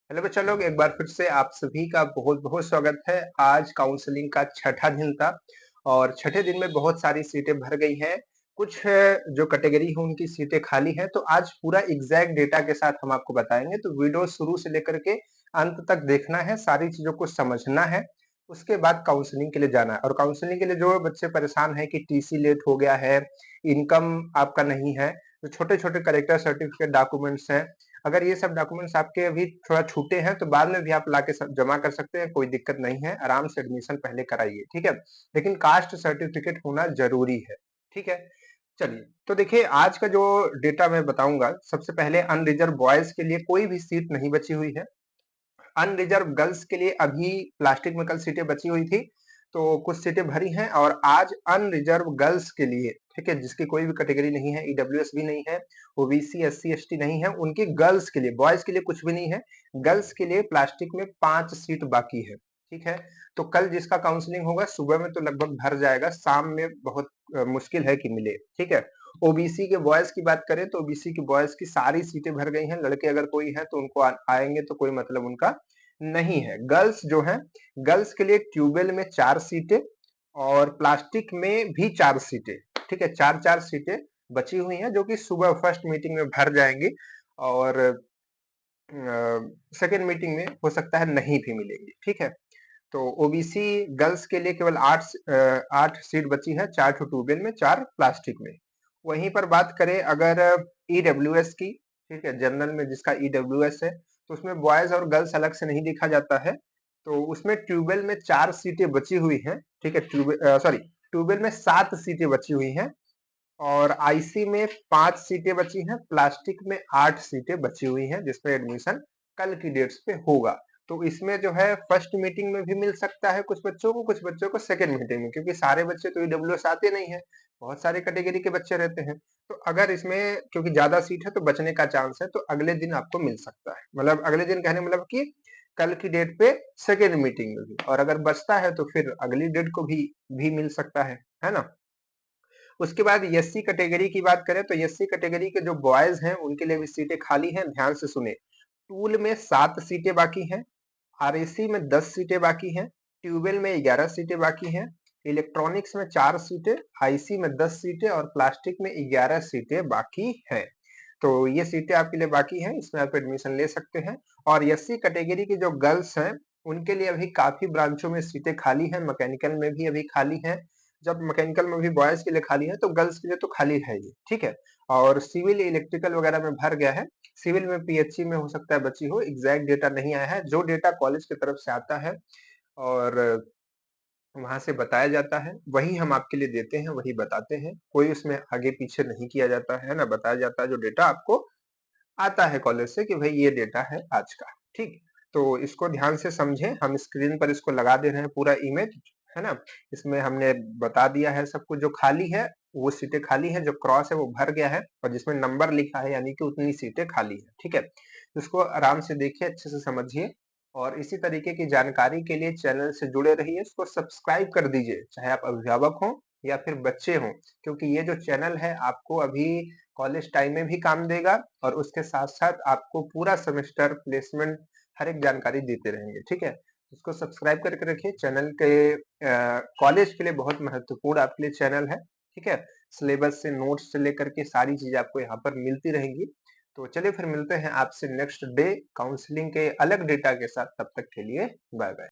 Hello बच्चा लोग, एक बार फिर से आप सभी का बहुत बहुत स्वागत है। आज काउंसलिंग का छठा दिन था और छठे दिन में बहुत सारी सीटें भर गई हैं। कुछ जो कैटेगरी है उनकी सीटें खाली हैं, तो आज पूरा एग्जैक्ट डेटा के साथ हम आपको बताएंगे। तो वीडियो शुरू से लेकर के अंत तक देखना है, सारी चीजों को समझना है। उसके बाद काउंसलिंग के लिए जाना है। और काउंसलिंग के लिए जो बच्चे परेशान है कि टीसी लेट हो गया है, इनकम आपका नहीं है, तो छोटे छोटे करेक्टर सर्टिफिकेट डॉक्यूमेंट्स हैं, अगर ये सब डॉक्यूमेंट्स आपके अभी थोड़ा छूटे हैं तो बाद में भी आप लाके जमा कर सकते हैं, कोई दिक्कत नहीं है। आराम से एडमिशन पहले कराइए, ठीक है। लेकिन कास्ट सर्टिफिकेट होना जरूरी है, ठीक है। चलिए, तो देखिए आज का जो डेटा मैं बताऊंगा, सबसे पहले अनरिजर्व बॉयज के लिए कोई भी सीट नहीं बची हुई है। अनरिजर्व गर्ल्स के लिए अभी प्लास्टिक में कल सीटें बची हुई थी, तो कुछ सीटें भरी हैं। और आज अनरिजर्व गर्ल्स के लिए, ठीक है, जिसकी कोई भी कैटेगरी नहीं है, ईडब्ल्यूएस भी नहीं है, ओबीसी एससी एसटी नहीं है, उनकी गर्ल्स के लिए, बॉयज के लिए कुछ भी नहीं है, गर्ल्स के लिए प्लास्टिक में 5 सीट बाकी है, ठीक है। तो कल जिसका काउंसलिंग होगा सुबह में तो लगभग भर जाएगा, शाम में बहुत मुश्किल है कि मिले, ठीक है। ओबीसी के बॉयज की बात करें तो ओबीसी के बॉयज की सारी सीटें भर गई हैं। लड़के अगर कोई है तो उनको आएंगे तो कोई मतलब उनका नहीं है। गर्ल्स जो है, गर्ल्स के लिए ट्यूबवेल में 4 सीटें और प्लास्टिक में भी 4 सीटें, ठीक है। 4-4 सीटें बची हुई हैं जो कि सुबह फर्स्ट मीटिंग में भर जाएंगी और सेकेंड मीटिंग में हो सकता है नहीं भी मिलेंगी, ठीक है। तो ओबीसी गर्ल्स के लिए केवल 8 सीट बची है, 4 टू ट्यूबवेल में, 4 प्लास्टिक में। वहीं पर बात करें अगर ईडब्ल्यूएस की, ठीक है, जनरल में जिसका ईडब्ल्यूएस है, तो उसमें बॉयज और गर्ल्स अलग से नहीं देखा जाता है। तो उसमें ट्यूबवेल में 4 सीटें बची हुई हैं, ठीक है। ट्यूबवेल में 7 सीटें बची हुई हैं और आईसी में 5 सीटें बची हैं, प्लास्टिक में 8 सीटें बची हुई हैं, जिसमें एडमिशन कल की डेट्स पे होगा। तो इसमें जो है फर्स्ट मीटिंग में भी मिल सकता है कुछ बच्चों को, कुछ बच्चों को सेकंड मीटिंग में, क्योंकि सारे बच्चे तो ईडब्ल्यूएस आते नहीं है, बहुत सारे कैटेगरी के बच्चे रहते हैं। तो अगर इसमें क्योंकि ज्यादा सीट है तो बचने का चांस है, तो अगले दिन आपको मिल सकता है, मतलब अगले दिन कहने मतलब कि कल की डेट पे सेकेंड मीटिंग में भी। और अगर बचता है तो फिर अगली डेट को भी मिल सकता है ना। उसके बाद एससी कैटेगरी की बात करें तो एससी कैटेगरी के जो बॉयज हैं उनके लिए भी सीटें खाली हैं। ध्यान से सुने, टूल में 7 सीटें बाकी हैं, आरएसी में 10 सीटें बाकी हैं, ट्यूबवेल में 11 सीटें बाकी हैं, इलेक्ट्रॉनिक्स में 4 सीटें, आईसी में 10 सीटें और प्लास्टिक में 11 सीटें बाकी हैं। तो ये सीटें आपके लिए बाकी हैं, इसमें आप एडमिशन ले सकते हैं। और एससी कैटेगरी की जो गर्ल्स हैं उनके लिए अभी काफी ब्रांचों में सीटें खाली हैं, मैकेनिकल में भी अभी खाली हैं। जब मैकेनिकल में भी बॉयज के लिए खाली है तो गर्ल्स के लिए तो खाली है ही, ठीक है। और सिविल इलेक्ट्रिकल वगैरह में भर गया है। सिविल में पीएचई में हो सकता है बची हो, एग्जैक्ट डेटा नहीं आया है। जो डेटा कॉलेज की तरफ से आता है और वहां से बताया जाता है वही हम आपके लिए देते हैं, वही बताते हैं। कोई उसमें आगे पीछे नहीं किया जाता है ना, बताया जाता है जो डेटा आपको आता है कॉलेज से कि भाई ये डेटा है आज का, ठीक। तो इसको ध्यान से समझें, हम स्क्रीन पर इसको लगा दे रहे हैं पूरा इमेज, है ना। इसमें हमने बता दिया है सब कुछ। जो खाली है वो सीटें खाली है, जो क्रॉस है वो भर गया है और जिसमें नंबर लिखा है यानी कि उतनी सीटें खाली है, ठीक है। इसको आराम से देखिए, अच्छे से समझिए और इसी तरीके की जानकारी के लिए चैनल से जुड़े रहिए। इसको सब्सक्राइब कर दीजिए, चाहे आप अभिभावक हो या फिर बच्चे हों, क्योंकि ये जो चैनल है आपको अभी कॉलेज टाइम में भी काम देगा और उसके साथ-साथ आपको पूरा सेमेस्टर प्लेसमेंट हर एक जानकारी देते रहेंगे, ठीक है। इसको सब्सक्राइब करके रखिए। चैनल के कॉलेज के लिए बहुत महत्वपूर्ण आपके लिए चैनल है, ठीक है। सिलेबस से, नोट्स से लेकर के सारी चीजें आपको यहाँ पर मिलती रहेंगी। तो चलिए फिर मिलते हैं आपसे नेक्स्ट डे काउंसलिंग के अलग डेटा के साथ, तब तक के लिए बाय बाय।